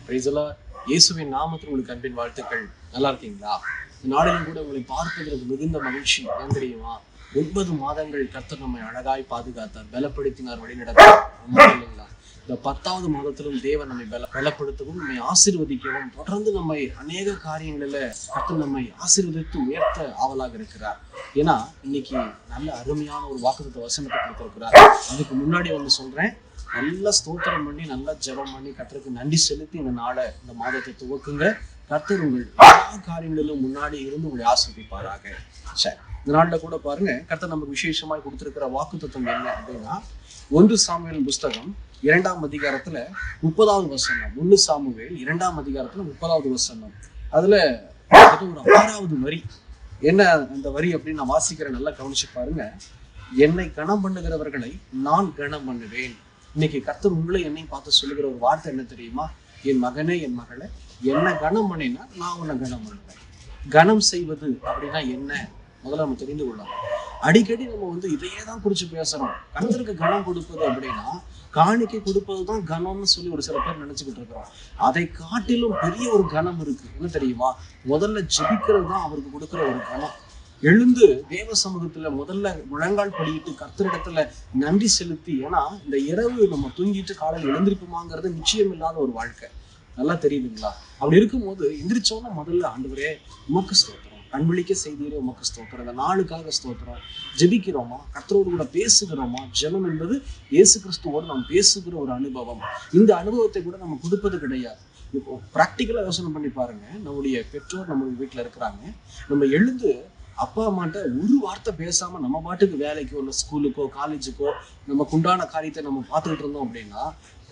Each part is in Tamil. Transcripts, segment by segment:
இயேசுவின் நாமத்தில் உங்களுக்கு அன்பின் வாழ்த்துக்கள். நல்லா இருக்கீங்களா? இந்த நாளிலும் கூட உங்களை பார்ப்பதற்கு மிகுந்த மகிழ்ச்சி. ஏன் தெரியுமா? 9 மாதங்கள் கர்த்தர் நம்மை அழகாய் பாதுகாத்தார், பலப்படுத்தினார், வழிநடத்தார். இல்லைங்களா? இந்த 10வது மாதத்திலும் தேவன் நம்மை பலப்படுத்தவும், நம்மை ஆசீர்வதிக்கவும், தொடர்ந்து நம்மை அநேக காரியங்களில கர்த்தர் நம்மை ஆசீர்வதித்து உயர்த்த ஆவலாக இருக்கிறார். ஏன்னா இன்னைக்கு நல்ல அருமையான ஒரு வாக்குத்தத்த வசனத்தை கொடுத்திருக்கிறார். அதுக்கு முன்னாடி சொல்றேன், நல்லா ஸ்தோத்திரம் பண்ணி, நல்லா ஜெபம் பண்ணி, கர்த்தருக்கு நன்றி செலுத்தி இந்த நாளை, இந்த மாதத்தை துவக்குங்க. கர்த்தர் உங்கள் எல்லா காரியங்களிலும் முன்னாடி இருந்து உங்களை ஆசீர்வதிப்பாராக. சரி, இந்த நாளில் கூட பாருங்க, கர்த்தர் நமக்கு விசேஷமாய் கொடுத்திருக்கிற வாக்குத்தத்தம் என்ன அப்படின்னா, 1 சாமுவேல் புஸ்தகம் 2ஆம் அதிகாரத்துல 30வது வசனம். 1 சாமுவேல் 2ஆம் அதிகாரத்துல 30வது வசனம். அதுல ஒரு 6வது வரி. என்ன அந்த வரி அப்படின்னு நான் வாசிக்கிறேன், நல்லா கவனிச்சு பாருங்க. என்னை கனம் பண்ணுகிறவர்களை நான் கனம் பண்ணுவேன். இன்னைக்கு கர்த்தர் உங்களை என்னையும் பார்த்து சொல்லுகிற ஒரு வார்த்தை என்ன தெரியுமா? என் மகனே, என் மகளே, என்ன கனம் பண்ணினா நான் உன்னை கனம் பண்ணுவேன். கனம் செய்வது அப்படின்னா என்ன முதல்ல நம்ம தெரிந்து கொள்ளலாம். அடிக்கடி நம்ம இதையே தான் குறிச்சு பேசுறோம். கர்த்தருக்கு கனம் கொடுப்பது அப்படின்னா காணிக்கை கொடுப்பதுதான் கனம்னு சொல்லி ஒரு சில பேர் நினைச்சுக்கிட்டு இருக்கிறோம். அதை காட்டிலும் பெரிய ஒரு கனம் இருக்கு. என்ன தெரியுமா? முதல்ல ஜெபிக்கிறது தான் அவருக்கு கொடுக்கிற ஒரு கனம். எழுந்து தேவ சமூகத்துல முதல்ல முழங்கால் படியிட்டு கர்த்தரிடத்துல நன்றி செலுத்தி. ஏன்னா இந்த இரவு நம்ம தூங்கிட்டு காலையில் எழுந்திருப்போமாங்கிறது நிச்சயம் இல்லாத ஒரு வாழ்க்கை. நல்லா தெரியுதுங்களா? அப்படி இருக்கும்போது எந்திரிச்சோன்னா முதல்ல ஆண்டவரே உமக்கு ஸ்தோத்திரம், கண்விழிக்க செய்தீரே உமக்கு ஸ்தோத்திரம், இந்த நாளுக்காக ஸ்தோத்திரம். ஜெபிக்கிறோமா? கர்த்தரோடு கூட பேசுகிறோமா? ஜெபம் என்பது இயேசு கிறிஸ்துவோடு நாம் பேசுகிற ஒரு அனுபவம். இந்த அனுபவத்தை கூட நம்ம கொடுப்பது கிடையாது. இப்போ பிராக்டிக்கலா யோசனை பண்ணி பாருங்க. நம்முடைய பெற்றோர் நம்ம வீட்டுல இருக்கிறாங்க. நம்ம எழுந்து அப்பா அம்மாட்ட ஒரு வார்த்தை பேசாம நம்ம பாட்டுக்கு வேலைக்கோ இல்லை ஸ்கூலுக்கோ காலேஜுக்கோ நமக்கு உண்டான காரியத்தை நம்ம பார்த்துக்கிட்டு இருந்தோம் அப்படின்னா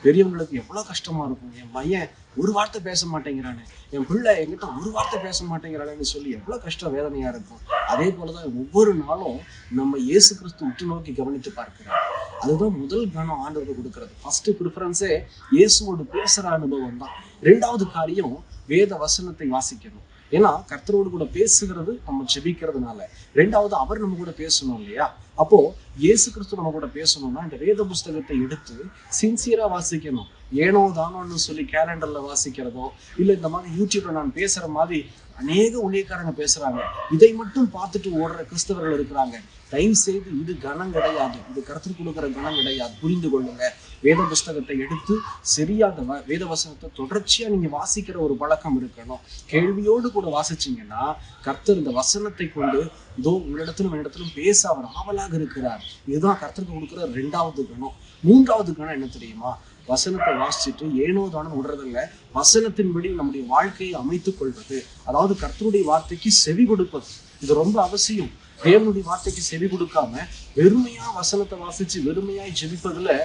பெரியவங்களுக்கு எவ்வளவு கஷ்டமா இருக்கும். என் பையன் ஒரு வார்த்தை பேச மாட்டேங்கிறானே, என் பிள்ளை என்கிட்ட ஒரு வார்த்தை பேச மாட்டேங்கிறானேன்னு சொல்லி எவ்வளவு கஷ்டம், வேதனையா இருக்கும். அதே போலதான் ஒவ்வொரு நாளும் நம்ம இயேசு கிறிஸ்து உற்று நோக்கி கவனித்து பார்க்கிறோம். அதுதான் முதல் கனம் ஆண்டவருக்கு கொடுக்கறது. ஃபர்ஸ்ட் ப்ரிஃபரன்ஸே இயேசுவோடு பேசுற அனுபவம் தான். 2வது காரியம் வேத வசனத்தை வாசிக்கணும். ஏன்னா கர்த்தரோடு கூட பேசுகிறது நம்ம ஜெபிக்கிறதுனால. 2வது அவர் நம்ம கூட பேசணும் இல்லையா? அப்போ இயேசு கிறிஸ்து நம்ம கூட பேசணும்னா இந்த வேத புஸ்தகத்தை எடுத்து சின்சியரா வாசிக்கணும். ஏனோ தானோன்னு சொல்லி கேலண்டர்ல வாசிக்கிறதோ இல்ல இந்த மாதிரி யூடியூப்ல நான் பேசுற மாதிரி அநேக ஊழியக்காரங்க பேசுறாங்க, இதை மட்டும் பார்த்துட்டு ஓடுற கிறிஸ்தவர்கள் இருக்கிறாங்க. தயவு செய்து இது கனம் கிடையாது, இது கர்த்தருக்கு கொடுக்கிற கனம் கிடையாது. புரிந்து கொள்ளுங்க. வேத புஸ்தகத்தை எடுத்து சரியாக வேத வசனத்தை தொடர்ச்சியா நீங்க வாசிக்கிற ஒரு பழக்கம் இருக்கணும். கேள்வியோடு கூட வாசிச்சீங்கன்னா கர்த்தர் இந்த வசனத்தை கொண்டு இதோ உங்களிடத்திலும் பேச அவர் ஆவலாக இருக்கிறார். இதுதான் கர்த்தருக்கு கொடுக்கிற 2வது கணம். 3வது கணம் என்ன தெரியுமா? வசனத்தை வாசிச்சுட்டு ஏனோ தானம் விடுறதில்ல, வசனத்தின்படி நம்முடைய வாழ்க்கையை அமைத்துக் கொள்வது. அதாவது கர்த்தருடைய வார்த்தைக்கு செவி கொடுப்பது. இது ரொம்ப அவசியம். தேவனுடைய வார்த்தைக்கு செவி கொடுக்காம வெறுமையா வசனத்தை வாசிச்சு வெறுமையாய் ஜெபிப்பதுல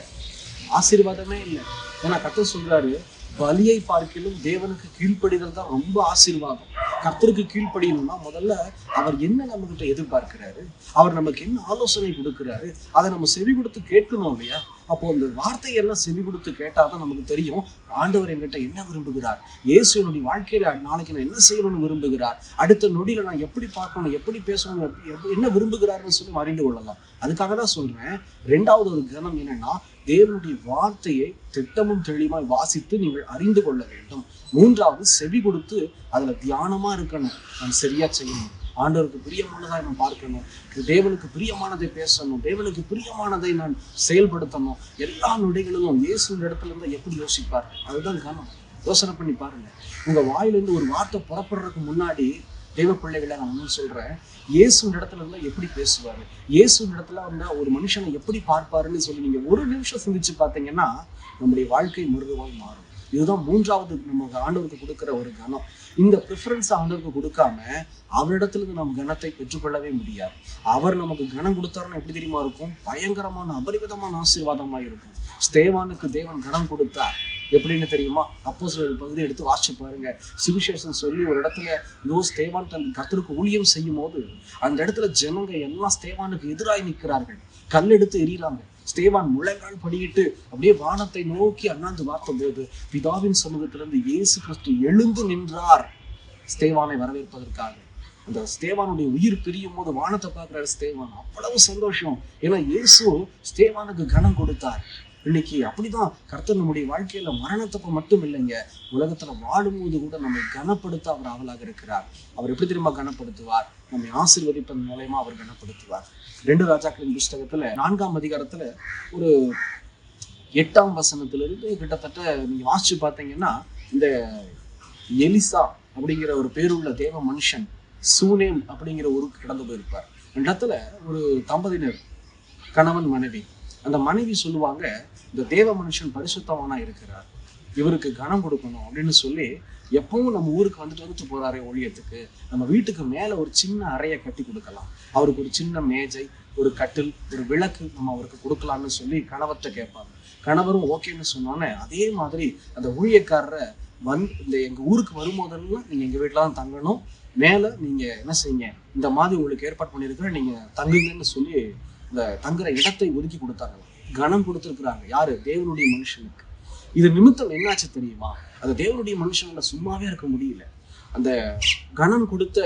ஆசீர்வாதமே இல்லை. ஏன்னா கர்த்தர் சொல்றாரு, பலியை பார்க்கிலும் தேவனுக்கு கீழ்ப்படிதல் தான் ரொம்ப ஆசீர்வாதம். கர்த்தருக்கு கீழ்ப்படியணும்னா முதல்ல அவர் என்ன நம்ம கிட்ட எதிர்பார்க்கிறாரு, அவர் நமக்கு என்ன ஆலோசனை கொடுக்கிறாரு, அதை நம்ம செவி கொடுத்து கேட்கணும் இல்லையா? அப்போ அந்த வார்த்தையெல்லாம் செவி கொடுத்து கேட்டாதான் நமக்கு தெரியும் ஆண்டவர் என்கிட்ட என்ன விரும்புகிறார், இயேசு என்னுடைய வாழ்க்கையில நாளைக்கு நான் என்ன செய்யணும்னு விரும்புகிறார், அடுத்த நொடியில நான் எப்படி பார்க்கணும், எப்படி பேசணும், என்ன விரும்புகிறாருன்னு சொல்லி அறிந்து கொள்ளலாம். அதுக்காக தான் சொல்றேன். 2வது ஒரு கணம் என்னன்னா, தேவனுடைய வார்த்தையை திட்டமும் தெளிவாய் வாசித்து நீங்கள் அறிந்து கொள்ள வேண்டும். 3வது செவி கொடுத்து அதுல தியானமா இருக்கணும். நான் சரியா செய்யணும், ஆண்டவருக்கு பிரியமானதாய் நான் பார்க்கணும், தேவனுக்கு பிரியமானதை பேசணும், தேவனுக்கு பிரியமானதை நான் செயல்படுத்தணும். எல்லா நொடிகளிலும் இயேசு இடத்துல இருந்தா எப்படி யோசிப்பார்? அதுதான் கனம். யோசனை பண்ணி பாருங்க. உங்க வாயிலிருந்து ஒரு வார்த்தை புறப்படுறதுக்கு முன்னாடி தேவ பிள்ளைகளை நான் ஒன்றும் சொல்றேன், இயேசு இடத்துல இருந்தா எப்படி பேசுவாரு, இயேசு இடத்துல வந்தா ஒரு மனுஷனை எப்படி பார்ப்பாருன்னு சொல்லி நீங்க ஒரு நிமிஷம் சிந்திச்சு பார்த்தீங்கன்னா நம்முடைய வாழ்க்கை மிருதுவாய் மாறும். இதுதான் 3வது நமக்கு ஆண்டவருக்கு கொடுக்கிற ஒரு கனம். இந்த ப்ரிஃபரன்ஸ் ஆண்டவருக்கு கொடுக்காம அவரிடத்துல இருந்து நம்ம கனத்தை பெற்றுக்கொள்ளவே முடியாது. அவர் நமக்கு கனம் கொடுத்தாருன்னு எப்படி தெரியுமா இருக்கும்? பயங்கரமான அபரிவிதமான ஆசீர்வாதமா இருக்கும். ஸ்தேவானுக்கு தேவன் கனம் கொடுத்தார். எப்படின்னு தெரியுமா? அப்போஸ்தலர் பகுதி எடுத்து வாசிச்சு பாருங்க. சுவிசேஷம் சொல்லி ஒரு இடத்துல இதோ ஸ்தேவான் தன் கர்த்தருக்கு ஊழியம் செய்யும் போது அந்த இடத்துல ஜனங்க எல்லாம் ஸ்தேவானுக்கு எதிராய் நிற்கிறார்கள், கல்லெடுத்து எறிகிறாங்க. ஸ்தேவான் முழங்கால் படியிட்டு அப்படியே வானத்தை நோக்கி அண்ணாந்து பார்த்த போது பிதாவின் சமூகத்திலிருந்து இயேசு கிறிஸ்து எழுந்து நின்றார் ஸ்தேவானை வரவேற்பதற்காக. அந்த ஸ்தேவானுடைய உயிர் பிரியும் போது வானத்தை பார்க்கிறார் ஸ்தேவான். அவ்வளவு சந்தோஷம். ஏன்னா இயேசு ஸ்தேவானுக்கு கனம் கொடுத்தார். இன்னைக்கு அப்படிதான் கர்த்தர் நம்முடைய வாழ்க்கையில மரணத்தப்ப மட்டும் இல்லைங்க, உலகத்துல வாழும்போது கூட நம்மை கனப்படுத்த அவர் ஆவலாக இருக்கிறார். அவர் எப்படி தெரியுமா கனப்படுத்துவார்? நம்மை ஆசீர்வதிப்பதன் மூலமா அவர் கனப்படுத்துவார். 2 ராஜாக்களின் புஸ்தகத்துல 4ஆம் அதிகாரத்துல ஒரு 8ஆம் வசனத்திலிருந்து கிட்டத்தட்ட நீங்க வாசிச்சு பார்த்தீங்கன்னா, இந்த எலிசா அப்படிங்கிற ஒரு பேருள்ள தேவ மனுஷன் சூனேம் அப்படிங்கிற ஊருக்கு கடந்து போயிருப்பார். அந்த இடத்துல ஒரு தம்பதியினர், கணவன் மனைவி. அந்த மனைவி சொல்லுவாங்க, இந்த தேவ மனுஷன் பரிசுத்தவானா இருக்கிறார், இவருக்கு கனம் கொடுக்கணும் அப்படின்னு சொல்லி எப்பவும் நம்ம ஊருக்கு வந்துட்டு போறாரே ஊழியத்துக்கு, நம்ம வீட்டுக்கு மேல ஒரு சின்ன அறையை கட்டி கொடுக்கலாம், அவருக்கு ஒரு சின்ன மேஜை, ஒரு கட்டில், ஒரு விளக்கு நம்ம அவருக்கு கொடுக்கலாம்னு சொல்லி கணவர்கிட்ட கேட்பாங்க. கணவரும் ஓகேன்னு சொன்னோன்னே அதே மாதிரி அந்த ஊழியக்காரரை இந்த எங்க ஊருக்கு வரும்போதெல்லாம் நீங்க எங்க வீட்டுல தான் தங்கணும், மேல நீங்க என்ன செய்யுங்க, இந்த மாதிரி உங்களுக்கு ஏற்பாடு பண்ணிருக்கிறேன், நீங்க தங்குங்கன்னு சொல்லி இந்த தங்குற இடத்தை ஒதுக்கி கொடுத்தாங்க. கனம் கொடுத்துருக்குறாங்க. யாரு? தேவனுடைய மனுஷனுக்கு. இது நிமித்தம் என்னாச்சு தெரியுமா? அந்த தேவனுடைய மனுஷனால சும்மாவே இருக்க முடியல. அந்த கனம் கொடுத்த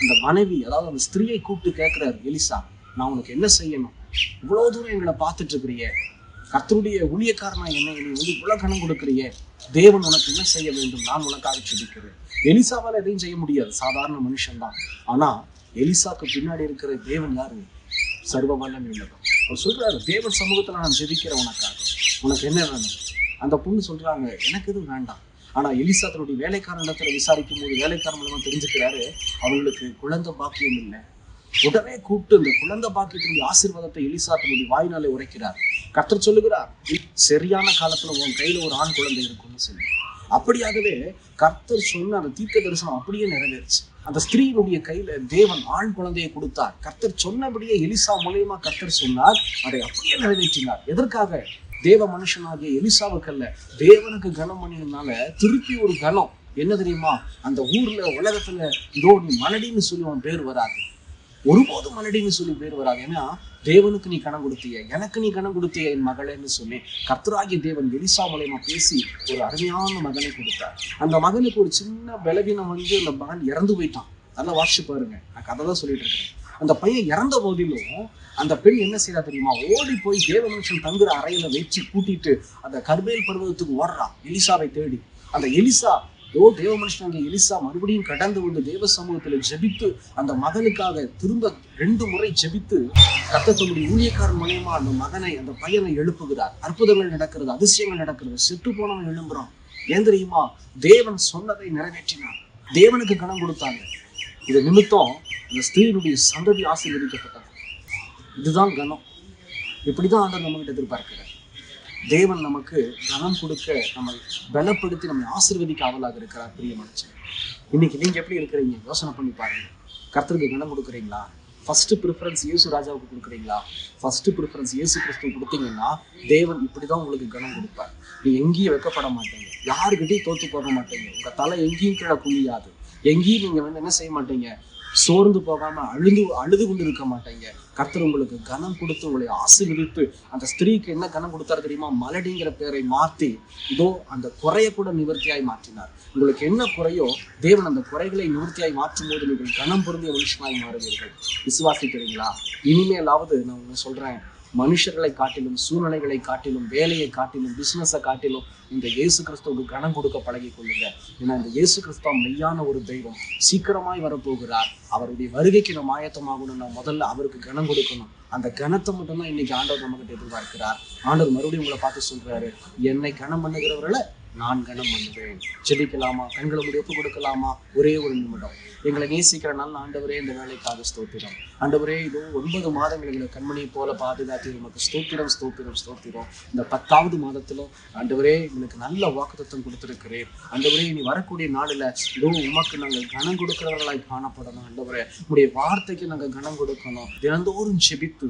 அந்த மனைவி, அதாவது அந்த ஸ்திரீயை கூப்பிட்டு கேட்கிறாரு எலிசா, நான் உனக்கு என்ன செய்யணும்? இவ்வளவு தூரம் எங்களை பார்த்துட்டு இருக்கிறியே, கர்த்தருடைய ஊழியக்காரனா என்னை நீ இவ்வளவு கனம் கொடுக்குறியே, தேவன் உனக்கு என்ன செய்ய வேண்டும்? நான் உனக்காக செபிக்கிறேன். எலிசாவால எதையும் செய்ய முடியாது, சாதாரண மனுஷன் தான். ஆனா எலிசாக்கு பின்னாடி இருக்கிற தேவன் யாரு? சர்வ வல்லமை உள்ளவர். அவர் சொல்றாரு, தேவன் சமூகத்துல நான் ஜெபிக்கிறேன் உனக்காக, உனக்கு என்ன வேணும்? அந்த பொண்ணு சொல்றாங்க, எனக்கு எதுவும் வேண்டாம். ஆனா எலிசா தன்னுடைய வேலைக்காரன் இடத்துல விசாரிக்கும் போது வேலைக்காரன் மூலமா தெரிஞ்சுக்கிறாரு, அவங்களுக்கு குழந்தை பாக்கியம் இல்லை. உடனே கூப்பிட்டு இந்த குழந்தை பாக்கியத்தினுடைய ஆசீர்வாதத்தை எலிசா தன்னுடைய வாயினாலே உரைக்கிறார். கர்த்தர் சொல்லுகிறார், சரியான காலத்துல உன் கையில ஒரு ஆண் குழந்தை இருக்கும்னு சொல்லி. அப்படியாகவே கர்த்தர் சொன்ன அந்த தீர்க்க தரிசனம் அப்படியே நிறைவேறுச்சு. அந்த ஸ்திரீனுடைய கையில தேவன் ஆண் குழந்தையை கொடுத்தார். கர்த்தர் சொன்னபடியே எலிசா மூலியமா கர்த்தர் சொன்னார், அதை அப்படியே நிறைவேற்றினார். எதற்காக? தேவ மனுஷனாகிய எலிசாவுக்கு அல்ல, தேவனுக்கு கனம் பண்ணினால திருப்பி ஒரு கனம். என்ன தெரியுமா? அந்த ஊர்ல உலகத்துல இதோ நீ மலடின்னு சொல்லி உன் பேர் வராது, ஒருபோதும் மலடின்னு சொல்லி பேர் வராது. ஏன்னா தேவனுக்கு நீ கனம் கொடுத்திய, எனக்கு நீ கனம் கொடுத்திய என் மகளேன்னு சொல்லி கர்த்தராகிய தேவன் எலிசா மூலமா பேசி ஒரு அருமையான மகனை கொடுத்தார். அந்த மகனுக்கு ஒரு சின்ன பலவீனம் அந்த மகன் இறந்து போயிட்டான். நல்லா வாசிச்சு பாருங்க, நான் கதை தான் சொல்லிட்டு இருக்கேன். அந்த பையன் இறந்த போதிலும் அந்த பெண் என்ன செய்யறா தெரியுமா? ஓடி போய் தேவ மனுஷன் தங்குற அறையில வச்சு கூட்டிட்டு அந்த கர்மேல் பர்வதத்துக்கு ஓடுறான் எலிசாவை தேடி. அந்த எலிசா தேவ மனுஷன் எலிசா மறுபடியும் கடந்து வந்து தேவ சமூகத்துல ஜெபித்து அந்த மகனுக்காக திரும்ப 2 முறை ஜெபித்து கர்த்தர் தன்னுடைய ஊழியக்காரன் மூலமா அந்த மகனை, அந்த பையனை எழுப்புகிறார். அற்புதங்கள் நடக்கிறது, அதிசயங்கள் நடக்கிறது, செத்து போனவன் எழும்புறான். ஏன் தெரியுமா? தேவன் சொன்னதை நிறைவேற்றினான், தேவனுக்கு கனம் கொடுத்தாங்க. இது நிமித்தம் அந்த ஸ்திரீனுடைய சந்ததி ஆசீர்வதிக்கப்பட்டார். இதுதான் கனம். இப்படிதான் ஆண்டவர் நம்ம கிட்ட எதிர்பார்க்கிறார். தேவன் நமக்கு கனம் கொடுக்க, நம்ம பலப்படுத்தி நம்மை ஆசீர்வதிக்க ஆவலாக இருக்கிறார். பிரிய மனுஷன், இன்னைக்கு நீங்க எப்படி இருக்கிறீங்க? யோசனை பண்ணி பாருங்க. கர்த்தருக்கு கனம் கொடுக்குறீங்களா? ஃபர்ஸ்ட் ப்ரிஃபரன்ஸ் இயேசு ராஜாவுக்கு கொடுக்குறீங்களா? ஃபர்ஸ்ட் ப்ரிஃபரன்ஸ் இயேசு கிறிஸ்துவ கொடுத்தீங்கன்னா தேவன் இப்படிதான் உங்களுக்கு கனம் கொடுப்பார். நீ எங்கேயும் வைக்கப்பட மாட்டீங்க, யாருக்கிட்டையும் தோத்து போக மாட்டீங்க, உங்க தலை எங்கேயும் கீழே குமியாது, எங்கேயும் நீங்க என்ன செய்ய மாட்டீங்க, சோர்ந்து போகாம அழுது கொண்டு இருக்க மாட்டீங்க. கர்த்தர் உங்களுக்கு கனம் கொடுத்து உங்களை ஆசீர்வதித்து, அந்த ஸ்திரீக்கு என்ன கனம் கொடுத்தாரு தெரியுமா? மலடிங்கிற பேரை மாற்றி இதோ அந்த குறைய கூட நிவர்த்தியாய் மாற்றினார். உங்களுக்கு என்ன குறையோ தேவன் அந்த குறைகளை நிவர்த்தியாய் மாற்றும் போது நீங்கள் கனம் பொருந்திய மனுஷனாய் மாறுவீர்கள். விசுவாசிக்கிறீங்களா? இனிமேலாவது நான் ஒன்று சொல்றேன், மனுஷர்களை காட்டிலும், சூழ்நிலைகளை காட்டிலும், வேலையை காட்டிலும், பிசினஸை காட்டிலும் இந்த இயேசு கிறிஸ்துவுக்கு கனம் கொடுக்க பழகி கொள்ளுங்க. ஏன்னா இந்த இயேசு கிறிஸ்துவ மெய்யான ஒரு தெய்வம், சீக்கிரமாய் வரப்போகிறார். அவருடைய வருகைக்கு நம்ம ஆயத்தமாகணும்னா முதல்ல அவருக்கு கனம் கொடுக்கணும். அந்த கனத்தை மட்டும்தான் இன்னைக்கு ஆண்டவர் நம்ம கிட்ட எதிர்பார்க்கிறார். ஆண்டவர் மறுபடியும் உங்களை பார்த்து சொல்றாரு, என்னை கனம் பண்ணுகிறவர்களை நான் கனம் பண்ணுவேன். ஜெபிக்கலாமா? கண்களை மூடி ஒப்பு கொடுக்கலாமா? ஒரே ஒரு நிமிடம். எங்களை நேசிக்கிற நல்ல ஆண்டவரே, இந்த வேலைக்காக ஸ்தோத்திரம். ஆண்டவரே, இதோ 9 மாதங்கள் எங்களை கண்மணியை போல பாதுகாத்து நமக்கு ஸ்தோத்திரம் ஸ்தோத்திரம் ஸ்தோத்திரம். இந்த 10வது மாதத்திலும் ஆண்டவரே எங்களுக்கு நல்ல வாக்குத்தத்தம் கொடுத்திருக்கிறேன். ஆண்டவரே, இனி வரக்கூடிய நாளில் இதோ உமக்கு நாங்கள் கனம் கொடுக்கிறவர்களாய் காணப்படணும். ஆண்டவரே, உங்களுடைய வார்த்தைக்கு நாங்கள் கனம் கொடுக்கணும். தினந்தோறும் ஜெபித்து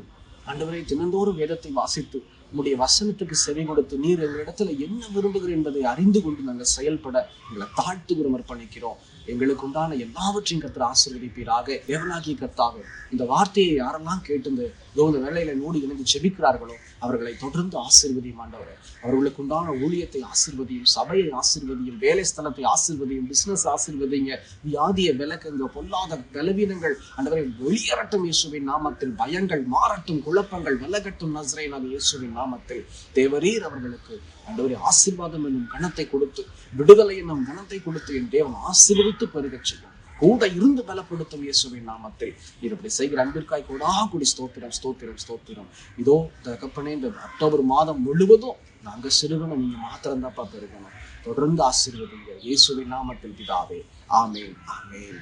ஆண்டவரே, தினந்தோறும் வேதத்தை வாசித்து உங்களுடைய வசனத்துக்கு செவி கொடுத்து நீர் எங்களிடத்துல என்ன விரும்புகிறேன் என்பதை அறிந்து கொண்டு நாங்கள் செயல்பட எங்களை தாழ்த்துகிறோம், அர்ப்பணிக்கிறோம். எங்களுக்கு உண்டான எல்லாவற்றையும் கர்த்தர் ஆசீர்வதிப்பீராக. தேவனாகிய கர்த்தாவே, இந்த வார்த்தையை யாரெல்லாம் கேட்டு இந்த வேளையில நோடி இணைந்து ஜெபிக்கிறார்களோ அவர்களை தொடர்ந்து ஆசீர்வதியும் ஆண்டவரே. அவர்களுக்கு உண்டான ஊழியத்தை ஆசீர்வதியும், சபையை ஆசீர்வதியும், வேலை ஸ்தலத்தை ஆசீர்வதியும், பிசினஸ் ஆசீர்வதிங்க. வியாதிய விலக்குங்க, பொல்லாத பலவீனங்கள் ஆண்டவரை வெளியேறட்டும் இயேசுவின் நாமத்தில். பயங்கள் மாறட்டும், குழப்பங்கள் விலகட்டும் நசரேயனாகிய இயேசுவின் நாமத்தில். தேவரீர் அவர்களுக்கு ஆண்டவரே ஆசீர்வாதம் என்னும் கணத்தை கொடுத்து, விடுதலை என்னும் கணத்தை கொடுத்து என் தேவன் ஆசீர்வதித்து பெருகச் செய்யும். கூட இருந்து பலப்படுத்தும் இயேசுவின் நாமத்தில். நீர் இப்படி செய்கிற அன்பிற்காய் கூடி ஸ்தோத்திரம் ஸ்தோத்திரம் ஸ்தோத்திரம். இதோ தகப்பனே, இந்த அக்டோபர் மாதம் முழுவதும் நாங்க சிறுகணும், நீங்க மாத்திரம் தான்ப்பா பெருகணும். தொடர்ந்து ஆசீர்வதிங்க இயேசுவின் நாமத்தில் பிதாவே. ஆமேன் ஆமேன்.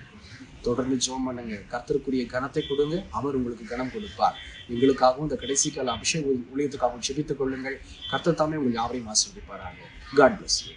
தொடர்ந்து ஜெபம் பண்ணுங்க. கர்த்தருக்குரிய கனத்தை கொடுங்க, அவர் உங்களுக்கு கனம் கொடுப்பார். எங்களுக்காகவும் இந்த கடைசி கால அபிஷேக ஊழியத்துக்காகவும் ஜெபித்துக் கொள்ளுங்கள். கர்த்தர் தாமே உங்கள் யாவரையும் ஆசீர்வதிப்பாராங்க. God bless you.